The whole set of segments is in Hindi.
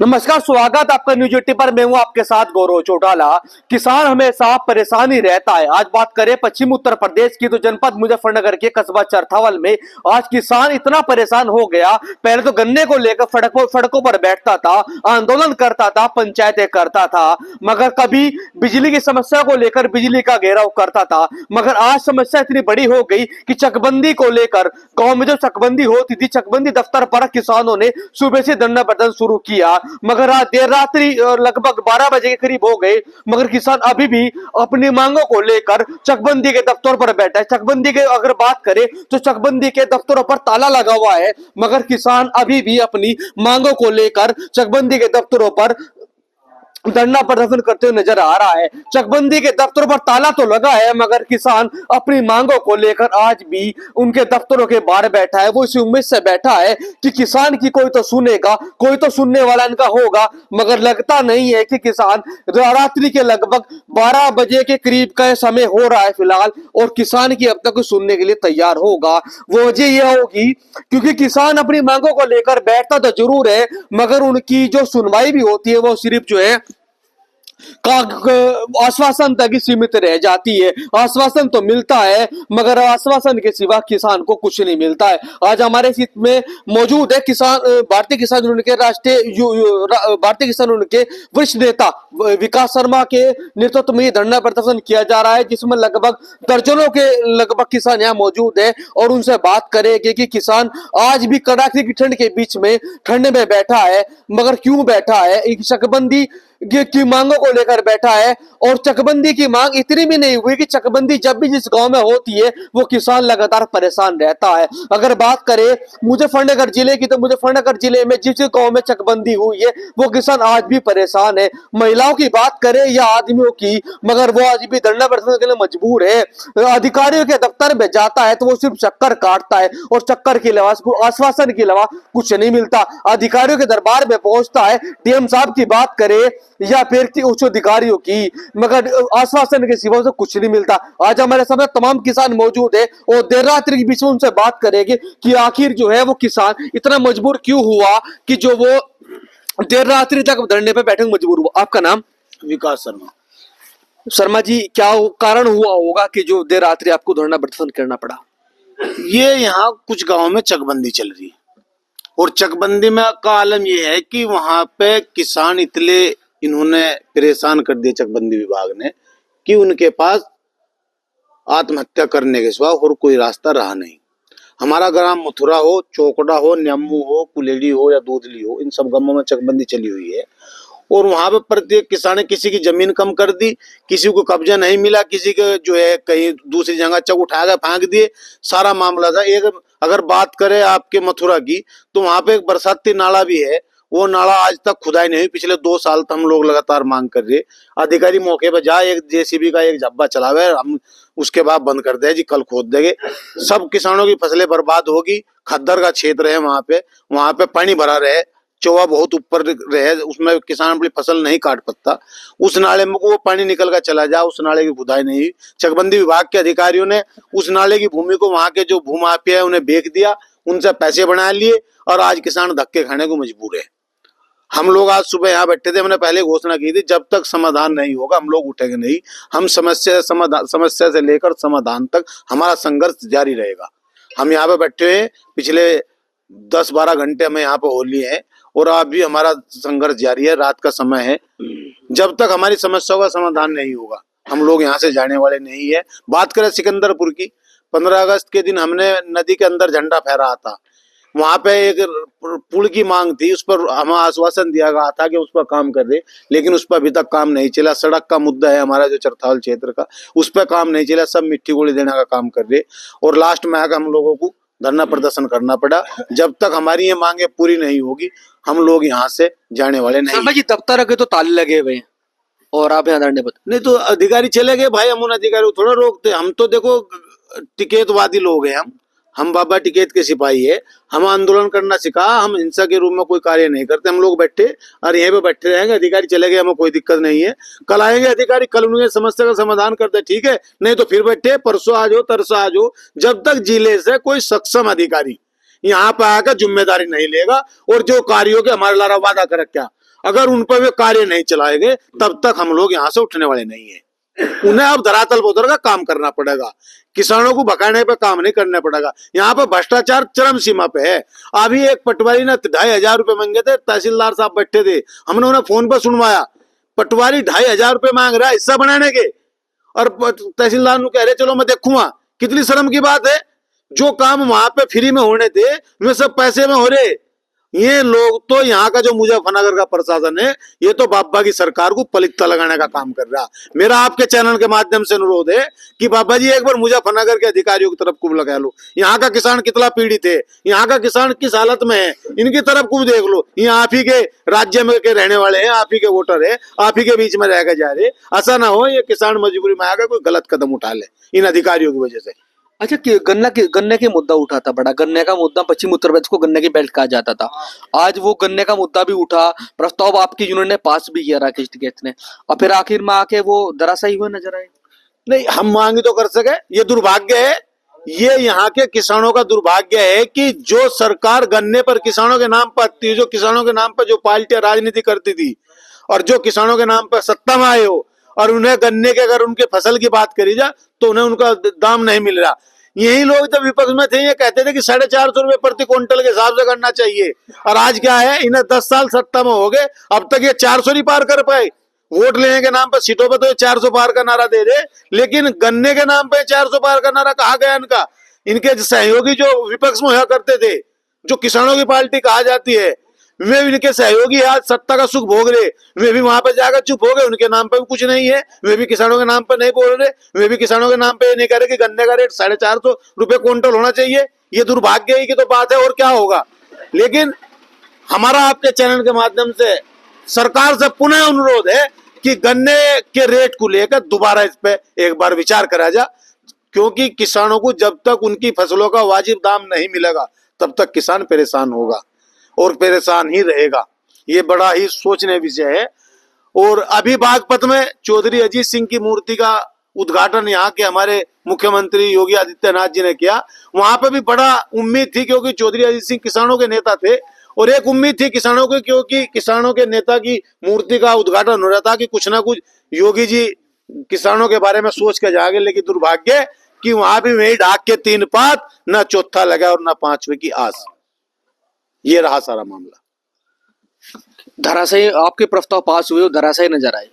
नमस्कार, स्वागत आपका न्यूज 80 पर। मैं हूं आपके साथ गौरव चौटाला। किसान हमेशा परेशान ही रहता है। आज बात करें पश्चिम उत्तर प्रदेश की, तो जनपद मुजफ्फरनगर के कस्बा चरथावल में आज किसान इतना परेशान हो गया। पहले तो गन्ने को लेकर सड़कों पर बैठता था, आंदोलन करता था, पंचायतें करता था, मगर कभी बिजली की समस्या को लेकर बिजली का घेराव करता था। मगर आज समस्या इतनी बड़ी हो गई कि चकबंदी को लेकर गांव में जो चकबंदी होती थी, चकबंदी दफ्तर पर किसानों ने सुबह से धरना प्रदर्शन शुरू किया। मगर आज देर रात्रि लगभग 12 बजे के करीब हो गए, मगर किसान अभी भी अपनी मांगों को लेकर चकबंदी के दफ्तरों पर बैठा है। चकबंदी के अगर बात करें तो चकबंदी के दफ्तरों पर ताला लगा हुआ है, मगर किसान अभी भी अपनी मांगों को लेकर चकबंदी के दफ्तरों पर धरना प्रदर्शन करते हुए नजर आ रहा है। चकबंदी के दफ्तरों पर ताला तो लगा है, मगर किसान अपनी मांगों को लेकर आज भी उनके दफ्तरों के बाहर बैठा है। वो इसी उम्मीद से बैठा है कि किसान की कोई तो सुनेगा, कोई तो सुनने वाला इनका होगा, मगर लगता नहीं है कि किसान रात्रि के लगभग 12 बजे के करीब का समय हो रहा है फिलहाल, और किसान की अब तक सुनने के लिए तैयार होगा। वो वजह यह होगी क्योंकि किसान अपनी मांगों को लेकर बैठता तो जरूर है, मगर उनकी जो सुनवाई भी होती है वो सिर्फ जो है आश्वासन तक ही सीमित रह जाती है। आश्वासन तो मिलता है, मगर आश्वासन के सिवा किसान को कुछ नहीं मिलता है। आज हमारे सीट में मौजूद है किसान भारतीय किसान यूनियन के भारतीय किसान यूनियन के वरिष्ठ नेता विकास शर्मा के नेतृत्व में धरना प्रदर्शन किया जा रहा है, जिसमें लगभग दर्जनों के लगभग किसान यहाँ मौजूद है, और उनसे बात करेंगे कि किसान आज भी कड़ाके की ठंड के बीच में ठंड में बैठा है, मगर क्यों बैठा है। एक चकबंदी की मांगों को लेकर बैठा है, और चकबंदी की मांग इतनी भी नहीं हुई कि चकबंदी जब भी जिस गांव में होती है वो किसान लगातार परेशान रहता है। अगर बात करें मुजफ्फरनगर जिले की, तो मुजफ्फरनगर जिले में जिस गांव में चकबंदी हुई है वो किसान आज भी परेशान है। महिलाओं की बात करें या आदमियों की, मगर वो आज भी धरना प्रदर्शन के लिए मजबूर है। अधिकारियों के दफ्तर में जाता है तो वो सिर्फ चक्कर काटता है, और चक्कर के अलावा आश्वासन के अलावा कुछ नहीं मिलता। अधिकारियों के दरबार में पहुंचता है, डीएम साहब की बात करे या फिर उच्च अधिकारियों की, मगर आश्वासन के सिवा से कुछ नहीं मिलता। आज हमारे सामने तमाम किसान मौजूद है, और देर रात्रि के बीच में उनसे बात करेंगे कि आखिर जो है वो किसान इतना मजबूर क्यों हुआ कि जो वो देर रात्रि तक धरने पे बैठे मजबूर हुआ। आपका नाम? विकास शर्मा। शर्मा जी, क्या कारण हुआ होगा कि जो देर रात्रि आपको धरना प्रदर्शन करना पड़ा? ये यहाँ कुछ गांव में चकबंदी चल रही है, और चकबंदी में का आलम ये है कि वहां पे किसान इतने इन्होंने परेशान कर दिए चकबंदी विभाग ने कि उनके पास आत्महत्या करने के सिवा और कोई रास्ता रहा नहीं। हमारा ग्राम मथुरा हो, चौकड़ा हो, न्यामू हो, कुलेड़ी हो या दूधली हो, इन सब गांवों में चकबंदी चली हुई है, और वहां पे प्रत्येक किसान ने किसी की जमीन कम कर दी, किसी को कब्जा नहीं मिला, किसी के जो है कहीं दूसरी जगह चक उठा कर फेंक दिए, सारा मामला था। एक अगर बात करें आपके मथुरा की, तो वहां पे एक बरसाती नाला भी है, वो नाला आज तक खुदाई नहीं हुई। पिछले 2 साल तक हम लोग लगातार मांग कर रहे, अधिकारी मौके पर जाए, एक जेसीबी का एक जब्बा चलावे, हम उसके बाद बंद कर दे जी, कल खोद देंगे। सब किसानों की फसलें बर्बाद होगी। खद्दर का क्षेत्र है, वहां पे पानी भरा रहे, चौवा बहुत ऊपर रहे, उसमें किसान अपनी फसल नहीं काट सकता। उस नाले में वो पानी निकल कर चला जाए, उस नाले की खुदाई नहीं हुई। चकबंदी विभाग के अधिकारियों ने उस नाले की भूमि को वहां के जो भूमाफिया है उन्हें बेच दिया, उनसे पैसे बना लिए, और आज किसान धक्के खाने को मजबूर है। हम लोग आज सुबह यहाँ बैठे थे, हमने पहले घोषणा की थी जब तक समाधान नहीं होगा हम लोग उठेंगे नहीं। हम समस्या से लेकर समाधान तक हमारा संघर्ष जारी रहेगा। हम यहाँ पे बैठे हैं, पिछले 10-12 घंटे हमें यहाँ पे हो लिए हैं, और आज भी हमारा संघर्ष जारी है। रात का समय है, जब तक हमारी समस्याओं का समाधान नहीं होगा हम लोग यहाँ से जाने वाले नहीं है। बात करें सिकंदरपुर की, 15 अगस्त के दिन हमने नदी के अंदर झंडा फहराया था। वहां पे एक पुल की मांग थी, उस पर हमें आश्वासन दिया गया था कि उस पर काम कर रहे, लेकिन उस पर अभी तक काम नहीं चला। सड़क का मुद्दा है हमारा जो चरथावल क्षेत्र का, उस पर काम नहीं चला, सब मिट्टी गोली देने का काम कर रहे, और लास्ट में आकर हम लोगों को धरना प्रदर्शन करना पड़ा। जब तक हमारी ये मांगे पूरी नहीं होगी हम लोग यहाँ से जाने वाले नहीं। शर्मा जी, दफ्तर के तो ताले लगे हुए हैं और आप यहाँ धरने पर नहीं, तो अधिकारी चले गए भाई, हम उन अधिकारियों को थोड़ा रोकते। हम तो देखो टिकैतवादी लोग हैं, हम बाबा टिकैत के सिपाही है। हम आंदोलन करना सिखा, हम हिंसा के रूप में कोई कार्य नहीं करते। हम लोग बैठे और यहीं पे बैठे रहेंगे। अधिकारी चले गए, हमें कोई दिक्कत नहीं है। कल आएंगे अधिकारी, कल उनके समस्या का समाधान करते, ठीक है, नहीं तो फिर बैठे, परसों आ जाओ, तरसों आ जाओ। जब तक जिले से कोई सक्षम अधिकारी यहाँ पे आकर जिम्मेदारी नहीं लेगा, और जो कार्यों के हमारे लारा वादा कर क्या अगर उन पर वे कार्य नहीं चलाए गए तब तक हम लोग यहाँ से उठने वाले नहीं है। उन्हें अब धरातल पर उतर का काम करना पड़ेगा, किसानों को भगाने पे काम नहीं करना पड़ेगा। यहाँ पर भ्रष्टाचार चरम सीमा पे है। अभी एक पटवारी ने 2,500 रुपए मांगे थे, तहसीलदार साहब बैठे थे, हमने उन्हें फोन पर सुनवाया, पटवारी 2,500 रुपए मांग रहा है हिस्सा बनाने के, और तहसीलदार कह रहे चलो मैं देखूंगा। कितनी शर्म की बात है, जो काम वहां पे फ्री में होने थे वे सब पैसे में हो रहे। ये लोग तो यहाँ का जो मुजफ्फरनगर का प्रशासन है, ये तो बाबा की सरकार को पलित्ता लगाने का काम कर रहा। मेरा आपके चैनल के माध्यम से अनुरोध है कि बाबा जी एक बार मुजफ्फरनगर के अधिकारियों की तरफ कुब लगा लो। यहाँ का किसान कितना पीड़ित है, यहाँ का किसान किस हालत में है, इनकी तरफ कुब देख लो। ये आप ही के राज्य में के रहने वाले हैं, आप ही के वोटर है, आप ही के बीच में रहकर जा रहे। ऐसा ना हो ये किसान मजबूरी में आकर कोई गलत कदम उठा ले इन अधिकारियों की वजह से। अच्छा, कि गन्ने के मुद्दा उठा था, बड़ा गन्ने का मुद्दा, पश्चिम उत्तर प्रदेश को गन्ने की बेल्ट कहा जाता था। आज वो गन्ने का मुद्दा भी उठा, प्रस्ताव आपकी यूनियन ने पास भी किया, राकेश टिकैत ने, और फिर आखिर में आके वो धराशायी हुए नजर आए। नहीं, हम मांग तो कर सके, ये दुर्भाग्य है, ये यहाँ के किसानों का दुर्भाग्य है कि जो सरकार गन्ने पर किसानों के नाम पर थी, जो किसानों के नाम पर जो पार्टियां राजनीति करती थी, और जो किसानों के नाम पर सत्ता में आए हो, और उन्हें गन्ने के अगर उनके फसल की बात करी जा तो उन्हें उनका दाम नहीं मिल रहा। यही लोग जब विपक्ष में थे ये कहते थे कि 450 रुपए प्रति क्विंटल के हिसाब से करना चाहिए, और आज क्या है, इन्हें 10 साल सत्ता में हो गए, अब तक ये 400 नहीं पार कर पाए। वोट लेने के नाम पर सीटों पर तो 400 पार का नारा दे रहे, लेकिन गन्ने के नाम पे 400 पार का नारा कहाँ गया इनका। इनके सहयोगी जो विपक्ष में हुआ करते थे, जो किसानों की पार्टी कहा जाती है, वे इनके सहयोगी आज सत्ता का सुख भोग रहे, वे भी वहां पर जाकर चुप हो गए। उनके नाम पे भी कुछ नहीं है, वे भी किसानों के नाम पे नहीं बोल रहे, वे भी किसानों के नाम पे नहीं कह रहे कि गन्ने का रेट 450 रुपए क्विंटल होना चाहिए। ये दुर्भाग्य की तो बात है, और क्या होगा। लेकिन हमारा आपके चैनल के माध्यम से सरकार से पुनः अनुरोध है कि गन्ने के रेट को लेकर दोबारा इस पे एक बार विचार करा जाए, क्योंकि किसानों को जब तक उनकी फसलों का वाजिब दाम नहीं मिलेगा तब तक किसान परेशान होगा और परेशान ही रहेगा। ये बड़ा ही सोचने विषय है। और अभी बागपत में चौधरी अजीत सिंह की मूर्ति का उद्घाटन यहाँ के हमारे मुख्यमंत्री योगी आदित्यनाथ जी ने किया। वहां पर भी बड़ा उम्मीद थी, क्योंकि चौधरी अजीत सिंह किसानों के नेता थे, और एक उम्मीद थी किसानों को, क्योंकि किसानों के नेता की मूर्ति का उद्घाटन हो रहा था कि कुछ ना कुछ योगी जी किसानों के बारे में सोच कर जाएंगे। लेकिन दुर्भाग्य कि वहां भी वही ढाक के 3 पात, न चौथा लगा और न 5वें की आस। ये रहा सारा मामला। धराशायी आपके प्रस्ताव पास हुए, धराशायी नजर आए।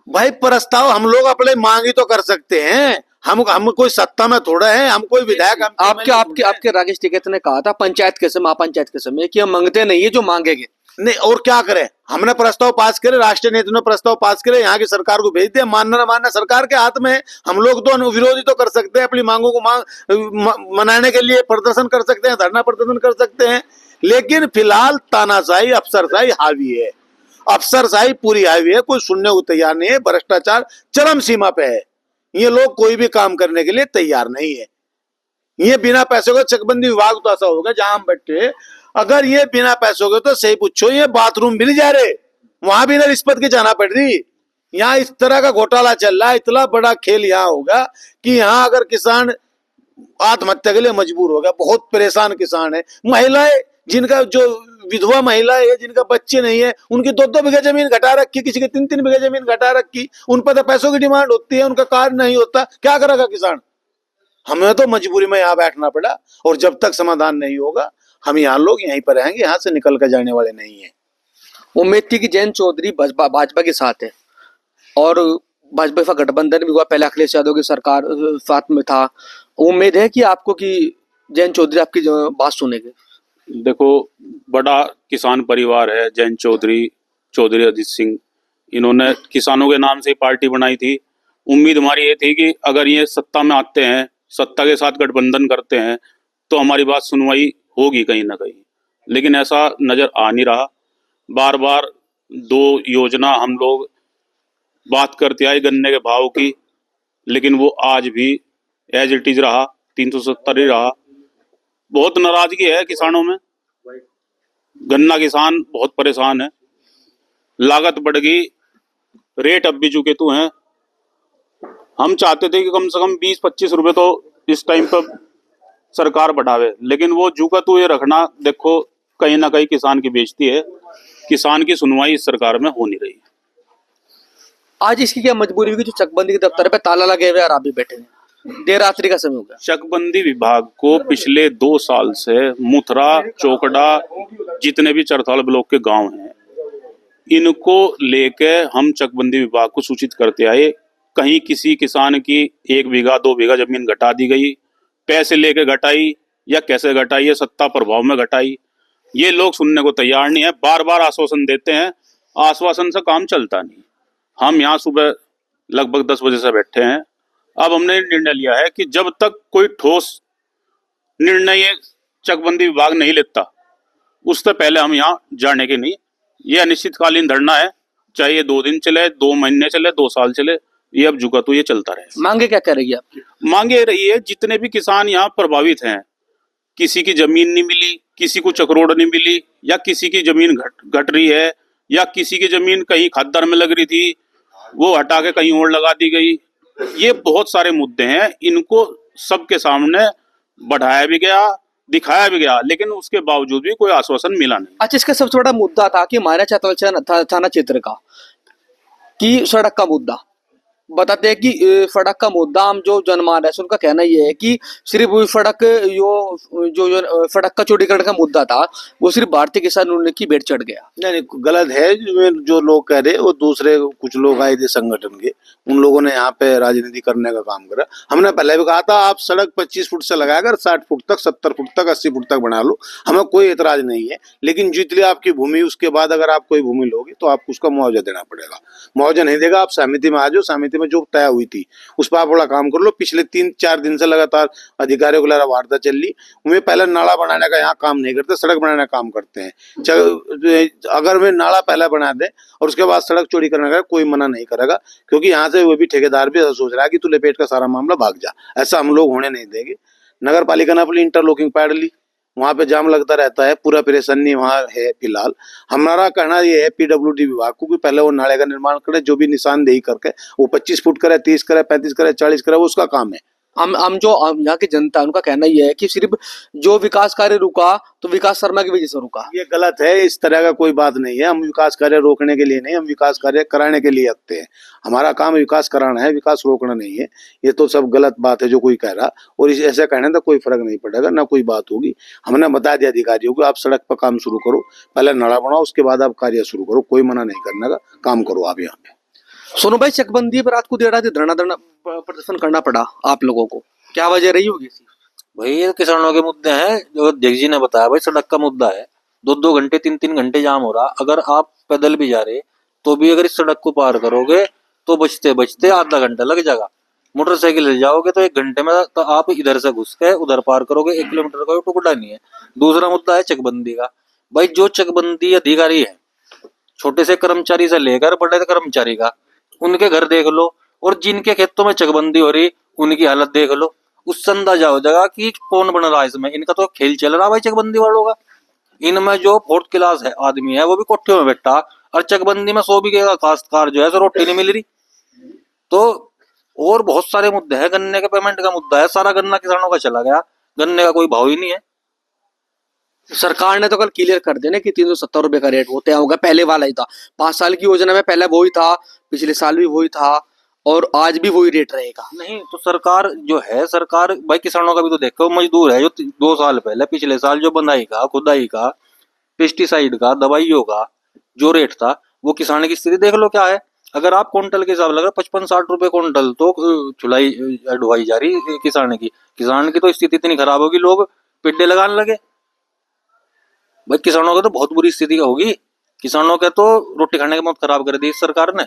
भाई प्रस्ताव हम लोग अपने मांग ही तो कर सकते हैं, हम कोई सत्ता में थोड़ा है, हम कोई विधायक। आपके राकेश टिकैत ने कहा था पंचायत के समय, महापंचायत के समय, कि हम मांगते नहीं है जो मांगेंगे। नहीं, और क्या करें, हमने प्रस्ताव पास करे, राष्ट्रीय नेता ने प्रस्ताव पास करे, यहाँ की सरकार को भेज दिया, मानना न मानना सरकार के हाथ में है। हम लोग तो विरोधी तो कर सकते हैं, अपनी मांगों को मनाने के लिए प्रदर्शन कर सकते हैं, धरना प्रदर्शन कर सकते हैं। लेकिन फिलहाल तानाशाही, अफसरशाही हावी है, अफसरशाही पूरी हावी है, कोई सुनने को तैयार नहीं है, भ्रष्टाचार चरम सीमा पे है। ये लोग कोई भी काम करने के लिए तैयार नहीं है। ये बिना पैसों के चकबंदी विभाग तो ऐसा होगा जहां हम बैठे, अगर ये बिना पैसों के, तो सही पूछो, ये बाथरूम भी नहीं जा रहे, वहां भी ना रिश्वत की जाना पड़ रही। यहाँ इस तरह का घोटाला चल रहा है, इतना बड़ा खेल यहाँ होगा कि यहाँ अगर किसान आत्महत्या के लिए मजबूर हो गया, बहुत परेशान किसान है। महिलाएं, जिनका जो विधवा महिलाएं है, जिनका बच्चे नहीं है, उनकी 2-2 बीघा जमीन घटा रखी, किसी की 3-3 बीघा जमीन घटा रखी, उन पर तो पैसों की डिमांड होती है, उनका कार्य नहीं होता, क्या करेगा किसान। हमें तो मजबूरी में यहाँ बैठना पड़ा, और जब तक समाधान नहीं होगा हम यहाँ लोग यहीं पर रहेंगे, यहाँ से निकल कर जाने वाले नहीं है। उम्मीद थी कि जयंत चौधरी भाजपा के साथ है, और भाजपा का गठबंधन भी हुआ, पहले अखिलेश यादव की सरकार साथ में था। उम्मीद है कि आपको कि जयंत चौधरी आपकी बात सुनेंगे। देखो, बड़ा किसान परिवार है जयंत चौधरी, चौधरी अजीत सिंह, इन्होंने किसानों के नाम से पार्टी बनाई थी। उम्मीद हमारी ये थी कि अगर ये सत्ता में आते हैं, सत्ता के साथ गठबंधन करते हैं, तो हमारी बात सुनवाई होगी कहीं ना कहीं, लेकिन ऐसा नजर आ नहीं रहा। बार बार 2 योजना हम लोग बात करते आए गन्ने के भाव की, लेकिन वो आज भी एज इट इज रहा, 370 ही रहा। बहुत नाराजगी है किसानों में, गन्ना किसान बहुत परेशान है, लागत बढ़ गई, रेट अब भी चुके तो हैं। हम चाहते थे कि कम से कम 20-25 रुपए तो इस टाइम पर सरकार बढ़ावे, लेकिन वो झुका तो ये रखना, देखो कहीं ना कहीं किसान की बेइज्जती है। किसान की सुनवाई इस सरकार में हो नहीं रही। आज इसकी क्या मजबूरी हुई कि जो चकबंदी के दफ्तर पे ताला लगे हुए और आप भी बैठे हैं, देर रात्रि का समय हो गया। चकबंदी विभाग को पिछले 2 साल से मुथरा, चोकड़ा, जितने भी चरथाल ब्लॉक के गांव हैं, इनको लेके हम चकबंदी विभाग को सूचित करते आए। कहीं किसी किसान की 1 बीघा 2 बीघा जमीन घटा दी गई, पैसे लेके घटाई या कैसे घटाई है, सत्ता प्रभाव में घटाई, ये लोग सुनने को तैयार नहीं है। बार बार आश्वासन देते हैं, आश्वासन से काम चलता नहीं। हम यहाँ सुबह लगभग 10 बजे से बैठे हैं। अब हमने निर्णय लिया है कि जब तक कोई ठोस निर्णय ये चकबंदी विभाग नहीं लेता, उससे पहले हम यहाँ जाने के नहीं। ये अनिश्चितकालीन धरना है, चाहे ये 2 दिन चले, 2 महीने चले, 2 साल चले, ये अब जुगा तो ये चलता रहे। मांगे क्या करेगी आपकी? मांगे रही है, जितने भी किसान यहाँ प्रभावित हैं, किसी की जमीन नहीं मिली, किसी को चक्रोड़ नहीं मिली, या किसी की जमीन घट रही है, या किसी की जमीन कहीं खाद्यान्न में लग रही थी, वो हटा के कहीं और लगा दी गई। ये बहुत सारे मुद्दे हैं, इनको सबके सामने बढ़ाया भी गया, दिखाया भी गया, लेकिन उसके बावजूद भी कोई आश्वासन मिला नहीं। अच्छा, इसका सबसे बड़ा मुद्दा था कि हमारे चतवल थाना क्षेत्र का कि सड़क का मुद्दा बताते हैं कि सड़क का मुद्दा हम जो जनमानस उनका कहना ये है कि सिर्फ वो सड़क जो सड़क का चौड़ीकरण का मुद्दा था वो सिर्फ भारतीय किसान यूनियन की भेंट चढ़ गया। नहीं, गलत है। जो लोग कह रहे वो दूसरे कुछ लोग आए थे संगठन के, उन लोगों ने यहाँ पे राजनीति करने का काम करा। हमने पहले भी कहा था आप सड़क 25 फुट से लगाकर 60 फुट तक, 70 फुट तक, 80 फुट तक बना लो, हमें कोई एतराज नहीं है। लेकिन जितनी आपकी भूमि, उसके बाद अगर आप कोई भूमि लोगे तो आपको उसका मुआवजा देना पड़ेगा। मुआवजा नहीं देगा, आप सहमति में आ जाओ, सहमति में जो तय हुई थी उस पर आप बड़ा काम कर लो। पिछले 3-4 दिन से लगातार अधिकारियों को लड़ा वार्ता चल रही। उन्हें पहले नाला बनाने का यहाँ काम नहीं करते, सड़क बनाने का काम करते हैं। अगर वे नाला पहले बना दे और उसके बाद सड़क चौड़ी करने का, कोई मना नहीं करेगा, क्योंकि यहाँ से वो भी ठेकेदार भी ऐसा सोच रहा है कि तू लपेट का सारा मामला भाग जा। ऐसा हम लोग होने नहीं देंगे। नगर पालिका ने अपनी इंटरलॉकिंग पैड ली, वहां पे जाम लगता रहता है, पूरा परेशानी वहां है फिलहाल। हमारा कहना ये है पीडब्ल्यूडी विभाग को कि पहले वो नाले का निर्माण करे, जो भी निशानदेही करके वो 25 फुट करे, 30 करे, 35 करे, 40 करे, वो उसका काम है। हम जो यहाँ की जनता है उनका कहना यह है कि सिर्फ जो विकास कार्य रुका तो विकास शर्मा की वजह से रुका। ये गलत है, इस तरह का कोई बात नहीं है। हम विकास कार्य रोकने के लिए नहीं, हम विकास कार्य कराने के लिए आते हैं। हमारा काम विकास कराना है, विकास रोकना नहीं है। ये तो सब गलत बात है जो कोई कह रहा, और ऐसे कहने से कोई फर्क नहीं पड़ेगा, ना कोई बात होगी। हमने बता दिया अधिकारियों को आप सड़क पर काम शुरू करो, पहले नाला बनाओ, उसके बाद आप कार्य शुरू करो, कोई मना नहीं करने का, काम करो आप यहाँ पे। सोनू भाई, चकबंदी पर रात को देर रात धरना प्रदर्शन करना पड़ा आप लोगों को, क्या वजह रही होगी? भाई ये किसानों के मुद्दे हैं, जो अध्यक्ष जी ने बताया। भाई सड़क का मुद्दा है, 2-2 घंटे 3-3 घंटे जाम हो रहा। अगर आप पैदल भी जा रहे तो भी अगर इस सड़क को पार करोगे तो बचते बचते आधा घंटा लग जाएगा। मोटरसाइकिल ले जाओगे तो 1 घंटे में तो आप इधर से घुस के उधर पार करोगे। 1 किलोमीटर का टुकड़ा नहीं है। दूसरा मुद्दा है चकबंदी का। भाई जो चकबंदी अधिकारी है, छोटे से कर्मचारी से लेकर बड़े कर्मचारी का, उनके घर देख लो, और जिनके खेतों में चकबंदी हो रही उनकी हालत देख लो। उससे अंदाजा हो जाएगा कि कौन बन रहा है इसमें। इनका तो खेल चल रहा है भाई चकबंदी वालों का। इनमें जो 4th क्लास है आदमी है वो भी कोठे में बैठा, और चकबंदी में 100 बीघे का काश्तकार जो है सो रोटी नहीं मिल रही। तो और बहुत सारे मुद्दे हैं। गन्ने के पेमेंट का मुद्दा है, सारा गन्ना किसानों का चला गया, गन्ने का कोई भाव ही नहीं है। सरकार ने तो कल क्लियर कर दिया ना कि 370 रुपए का रेट होते होगा, पहले वाला ही था। 5 साल की योजना में पहले वही था, पिछले साल भी वही था, और आज भी वही रेट रहेगा। नहीं तो सरकार जो है, सरकार भाई किसानों का भी तो देखो, मजदूर है जो 2 साल पहले, पिछले साल जो बंधाई का, खुदाई का, पेस्टिसाइड का, दवाइयों का जो रेट था, वो किसान की स्थिति देख लो क्या है। अगर आप क्विंटल के हिसाब लगा 55-60 रुपए क्विंटल तो चुलाई ढुलाई जा रही किसान की तो स्थिति इतनी खराब होगी, लोग पिड्डे लगाने लगे। भाई किसानों की तो बहुत बुरी स्थिति होगी। किसानों के तो रोटी खाने की मौत खराब कर दी इस सरकार ने।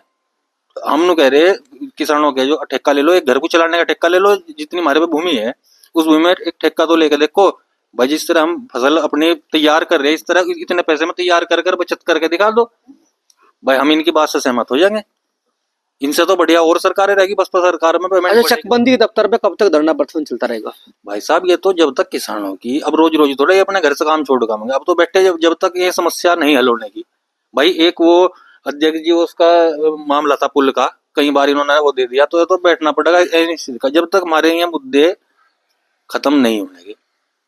हम कह रहे किसानों के जो ठेका ले लो, एक घर को चलाने का ठेका ले लो, जितनी हमारे पे भूमि है उस भूमि में एक ठेका तो लेके देखो भाई। जिस तरह हम फसल अपनी तैयार कर रहे हैं, इस तरह इतने पैसे में तैयार कर बचत करके दिखा दो भाई, हम इनकी बात से सहमत हो जाएंगे। इनसे तो बढ़िया और सरकारें रहेगी, बसपा सरकार में पेमेंट। अच्छा, चकबंदी के दफ्तर पे कब तक धरना प्रदर्शन चलता रहेगा? भाई साहब ये तो जब तक किसानों की, अब रोज रोज थोड़े अपने घर से काम छोड़ कामेंगे, अब तो बैठे जब तक ये समस्या नहीं हल होने की। भाई एक वो अध्यक्ष जी उसका मामला था पुल का, कई बार इन्होंने वो दे दिया, तो बैठना पड़ेगा निश्चित का। जब तक हमारे यहाँ मुद्दे खत्म नहीं होंगे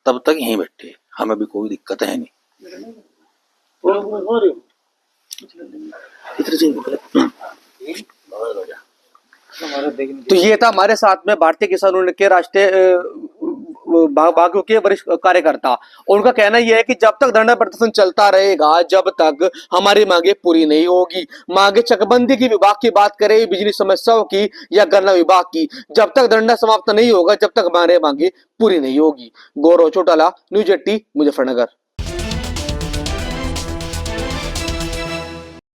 तब तक यहीं बैठे, हमें भी कोई दिक्कत है नहीं। तो ये था हमारे साथ में भारतीय किसान यूनियन के राष्ट्रीय भागों के वरिष्ठ कार्यकर्ता। उनका कहना यह है कि जब तक धरना प्रदर्शन चलता रहेगा, जब तक हमारी मांगे पूरी नहीं होगी, मांगे चकबंदी की विभाग की बात करें, बिजली समस्याओं की या गन्ना विभाग की, जब तक धरना समाप्त नहीं होगा, जब तक हमारे मांगे पूरी नहीं होगी। गौरव चौटाला, न्यूज 80, मुजफ्फरनगर।